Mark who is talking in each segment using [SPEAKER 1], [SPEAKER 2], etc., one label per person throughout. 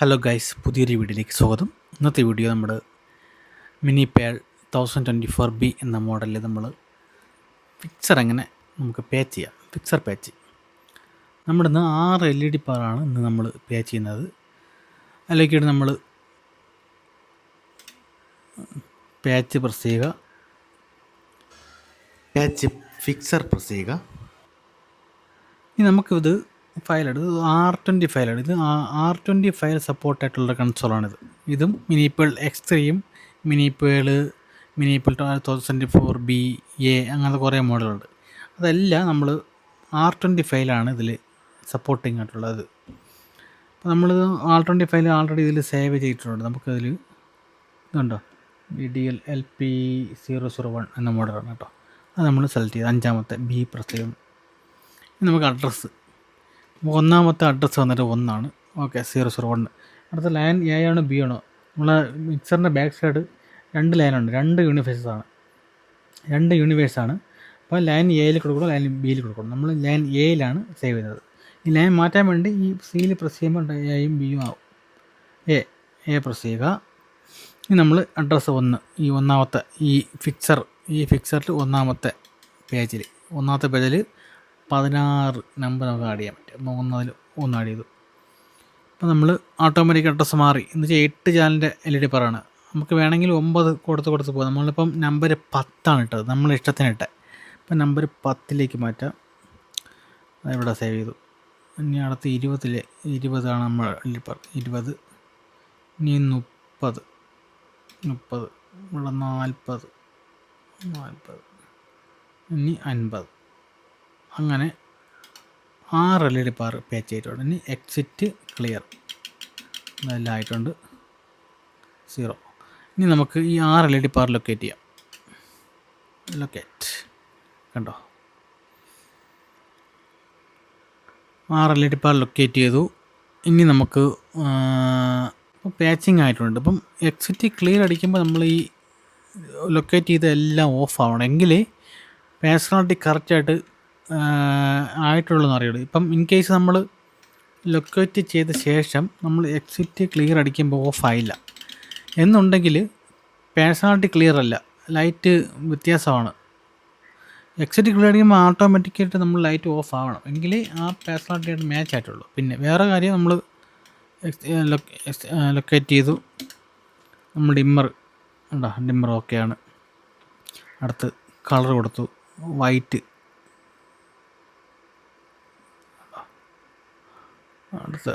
[SPEAKER 1] Hello guys, പുതിയൊരു വീഡിയോയിലേക്ക് സ്വാഗതം. ഇന്നത്തെ വീഡിയോ നമ്മൾ മിനിപേൾ 1024B എന്ന മോഡലിൽ നമ്മൾ ഫിക്സർ എങ്ങനെ നമുക്ക് പേ ചെയ്യാം. ഫിക്സർ പാച്ച് നമ്മളിന്ന് 6 LED പാറാണ് ഇന്ന് നമ്മൾ പേ ചെയ്യുന്നത്. അതിലേക്കാണ് നമ്മൾ പാച്ച് പ്രസ് ചെയ്യുക, പാച്ച് ഫിക്സർ പ്രസ് ചെയ്യുക. ഇനി നമുക്കിത് ഫയലെടുത്ത് R20 ഫയലാണ്. ഇത് R20 ഫയൽ സപ്പോർട്ടായിട്ടുള്ള കൺസോളാണിത്. ഇതും മിനിപേൾ X3യും മിനിപേൾ 1024B A അങ്ങനത്തെ കുറേ മോഡലുണ്ട്. അതെല്ലാം നമ്മൾ R20 ഫയലാണ് ഇതിൽ സപ്പോർട്ടിങ് ആയിട്ടുള്ളത്. അപ്പോൾ നമ്മൾ R20 ഫയൽ ആൾറെഡി ഇതിൽ സേവ് ചെയ്തിട്ടുണ്ട്. നമുക്കതിൽ ഇതുണ്ടോ, DL LP001 എന്ന മോഡലാണ് കേട്ടോ. അത് നമ്മൾ സെലക്ട് ചെയ്ത് 5ാമത്തെ B പ്രസ് ചെയ്യും. നമുക്ക് അഡ്രസ്സ്, ഒന്നാമത്തെ അഡ്രസ്സ് വന്നിട്ട് 1 ഓക്കെ, 001. അടുത്ത ലൈൻ A ആണോ B ആണോ? നമ്മളെ മിക്സറിൻ്റെ ബാക്ക് സൈഡ് 2 ലൈനുണ്ട്, 2 യൂണിവേഴ്സാണ്. അപ്പോൾ ലൈൻ എയിൽ കൊടുക്കണം, ലൈൻ ബിയിൽ കൊടുക്കണം. നമ്മൾ ലൈൻ എയിലാണ് സേവ് ചെയ്യുന്നത്. ഈ ലൈൻ മാറ്റാൻ വേണ്ടി ഈ സിയിൽ പ്രസ് ചെയ്യുമ്പോൾ എയും ബിയും ആവും. എ പ്രസ് ചെയ്യുക. ഇനി നമ്മൾ അഡ്രസ്സ് 1, ഈ ഒന്നാമത്തെ ഈ ഫിക്സറിൽ ഒന്നാമത്തെ പേജിൽ 16 നമ്പർ നമുക്ക് ആഡ് ചെയ്യാൻ പറ്റും. അപ്പോൾ 1 ആഡ് ചെയ്തു. അപ്പോൾ നമ്മൾ ഓട്ടോമാറ്റിക് അഡ്രസ്സ് മാറി. എന്ന് വെച്ചാൽ 8 ചാനലിൻ്റെ LED പറയാണ്. നമുക്ക് വേണമെങ്കിൽ 9 കൊടുത്ത് പോകാം. നമ്മളിപ്പം നമ്പർ 10 ഇട്ടത്, നമ്മൾ ഇഷ്ടത്തിന് ഇട്ടത്. അപ്പം നമ്പർ 10ലേക്ക് മാറ്റാം. ഇവിടെ സേവ് ചെയ്തു. ഇനി അടുത്ത് 20 നമ്മൾ LED പറ 20. ഇനി 30, ഇവിടെ 40, ഇനി 50. അങ്ങനെ 6 LED പേ ചെയ്തിട്ടുണ്ട്. ഇനി എക്സിറ്റ് ക്ലിയർ ഇതെല്ലാം ആയിട്ടുണ്ട്. 0. ഇനി നമുക്ക് ഈ 6 LED ലൊക്കേറ്റ് ചെയ്യാം. ലൊക്കേറ്റ് കണ്ടോ, 6 LED ലൊക്കേറ്റ് ചെയ്തു. ഇനി നമുക്ക് ഇപ്പോൾ പാച്ചിങ് ആയിട്ടുണ്ട്. ഇപ്പം എക്സിറ്റ് ക്ലിയർ അടിക്കുമ്പോൾ നമ്മൾ ഈ ലൊക്കേറ്റ് ചെയ്തെല്ലാം ഓഫ് ആവണം, എങ്കിൽ പേഴ്സണാലിറ്റി കറക്റ്റായിട്ട് ആയിട്ടുള്ളതെന്ന് അറിയുള്ളൂ. ഇപ്പം ഇൻ കേസ് നമ്മൾ ലൊക്കേറ്റ് ചെയ്ത ശേഷം നമ്മൾ എക്സിറ്റ് ക്ലിയർ അടിക്കുമ്പോൾ ഓഫായില്ല എന്നുണ്ടെങ്കിൽ പേഴ്സണാലിറ്റി ക്ലിയർ അല്ല, ലൈറ്റ് വ്യത്യാസമാണ്. എക്സിറ്റ് ക്ലിയർ അടിക്കുമ്പോൾ ഓട്ടോമാറ്റിക്കായിട്ട് നമ്മൾ ലൈറ്റ് ഓഫ് ആവണം, എങ്കിൽ ആ പേഴ്സണാലിറ്റിയായിട്ട് മാച്ച് ആയിട്ടുള്ളൂ. പിന്നെ വേറെ കാര്യം, നമ്മൾ ലൊക്കേറ്റ് ചെയ്തു, നമ്മൾ ഡിമ്മർ ഓക്കെയാണ്. അടുത്ത് കളർ കൊടുത്തു, വൈറ്റ്. അടുത്ത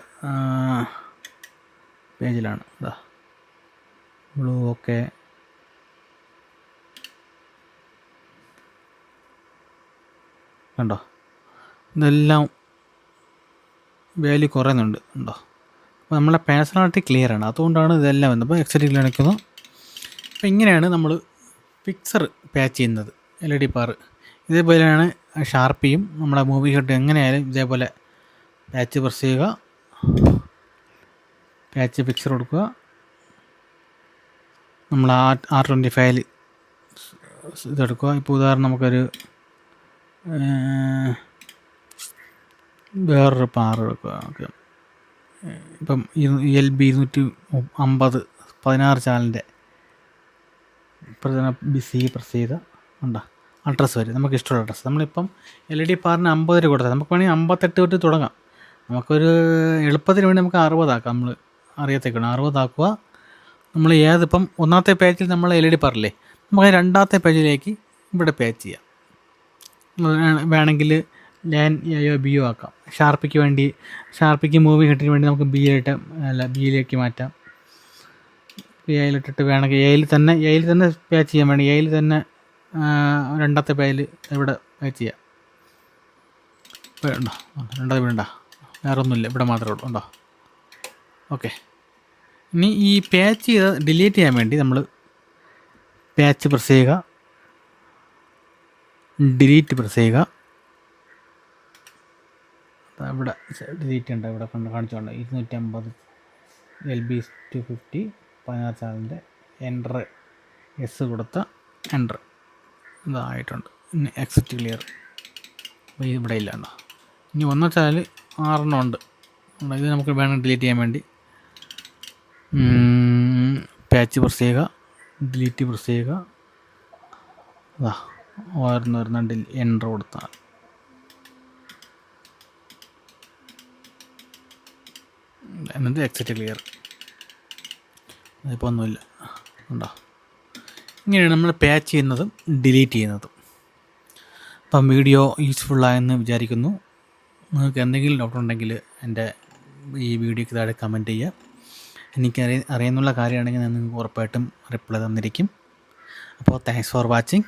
[SPEAKER 1] പേജിലാണ് ബ്ലൂ ഓക്കെ. കണ്ടോ, ഇതെല്ലാം വാല്യൂ കുറയുന്നുണ്ട്. ഉണ്ടോ, അപ്പോൾ നമ്മളെ പേഴ്സണാലിറ്റി ക്ലിയറാണ്, അതുകൊണ്ടാണ് ഇതെല്ലാം വന്നത്. അപ്പോൾ എക്സിറ്റ് ക്ലിയർ അടിക്കുന്നു. അപ്പോൾ ഇങ്ങനെയാണ് നമ്മൾ ഫിക്സർ പാച്ച് ചെയ്യുന്നത്. LED പാറ് ഇതേപോലെയാണ്. ഷാർപ്പിയും നമ്മുടെ മൂവി ഹെഡ് എങ്ങനെയായാലും ഇതേപോലെ പാച്ച് പ്രസ് ചെയ്യുക, പാച്ച് ഫിക്സർ കൊടുക്കുക. നമ്മൾ R20 ഫയൽ ഇതെടുക്കുക. ഇപ്പോൾ ഉദാഹരണം നമുക്കൊരു വേറൊരു പാറ് എടുക്കുക. ഓക്കെ, ഇപ്പം LB 250 16 ചാനലിൻ്റെ C പ്രസ് ചെയ്ത അഡ്രസ്സ് വരും, നമുക്ക് ഇഷ്ടമുള്ള അഡ്രസ്സ്. നമ്മളിപ്പം LED പാറിന് 50 കൊടുത്താൽ നമുക്ക് വേണമെങ്കിൽ 58 തൊട്ട് തുടങ്ങാം. നമുക്കൊരു എളുപ്പത്തിന് വേണ്ടി നമുക്ക് 60 ആക്കാം. നമ്മൾ അറിയത്തേക്കാണ് 60 ആക്കുക. നമ്മൾ ഏതിപ്പം ഒന്നാമത്തെ പേജിൽ നമ്മൾ LED പാറില്ലേ, നമുക്ക് 2ാമത്തെ പേജിലേക്ക് ഇവിടെ പാച്ച് ചെയ്യാം. വേണമെങ്കിൽ ലൈൻ എയോ ബിയോ ആക്കാം. ഷാർപ്പിക്ക് മൂവി ഹെഡിന് വേണ്ടി നമുക്ക് ബിയിലേക്ക് മാറ്റാം. എയിലിട്ടിട്ട് വേണമെങ്കിൽ എയിൽ തന്നെ പാച്ച് ചെയ്യാൻ വേണ്ടി എയിൽ തന്നെ 2ാമത്തെ പേജിൽ ഇവിടെ പാച്ച് ചെയ്യാം. ഉണ്ടോ, 2ാമത്തെ പേജുണ്ടോ, വേറെ ഒന്നുമില്ല, ഇവിടെ മാത്രമേ ഉള്ളൂ. ഉണ്ടോ, ഓക്കെ. ഇനി ഈ പാച്ച് ചെയ്ത് ഡിലീറ്റ് ചെയ്യാൻ വേണ്ടി നമ്മൾ പാച്ച് പ്രസ് ചെയ്യുക, ഡിലീറ്റ് പ്രസ് ചെയ്യുക. ഇവിടെ ഡിലീറ്റ് ഉണ്ട്, ഇവിടെ കാണിച്ചുകൊണ്ട് 250 LB 250 16 ചാനലിൻ്റെ എൻ്റർ എസ് കൊടുത്ത എൻ്റർ ഇതായിട്ടുണ്ട്. ഇനി എക്സിറ്റ് ക്ലിയർ. അപ്പോൾ ഇവിടെ ഇല്ല. ഉണ്ടോ, ഇനി 1 ചാനൽ 6 ഉണ്ട്. ഇത് നമുക്ക് വേണം ഡിലീറ്റ് ചെയ്യാൻ വേണ്ടി. പാച്ച് പ്രസ് ചെയ്യുക, ഡിലീറ്റ് പ്രസ് ചെയ്യുക, അതാ വരുന്ന എൻ്റർ കൊടുത്താൽ എന്നിട്ട് എക്സിറ്റ് ക്ലിയർ. അതിപ്പോൾ ഒന്നുമില്ല, ഉണ്ടോ? ഇങ്ങനെയാണ് നമ്മൾ പാച്ച് ചെയ്യുന്നതും ഡിലീറ്റ് ചെയ്യുന്നതും. അപ്പം വീഡിയോ യൂസ്ഫുള്ളായെന്ന് വിചാരിക്കുന്നു. നിങ്ങൾക്ക് എന്തെങ്കിലും ഡൗട്ട് ഉണ്ടെങ്കിൽ എൻ്റെ ഈ വീഡിയോയ്ക്ക് താഴെ കമൻറ്റ് ചെയ്യുക. എനിക്ക് അറിയാനുള്ള കാര്യമാണെങ്കിൽ ഞാൻ നിങ്ങൾക്ക് ഉറപ്പായിട്ടും റിപ്ലൈ തന്നിരിക്കും. അപ്പോൾ താങ്ക്സ് ഫോർ വാച്ചിങ്.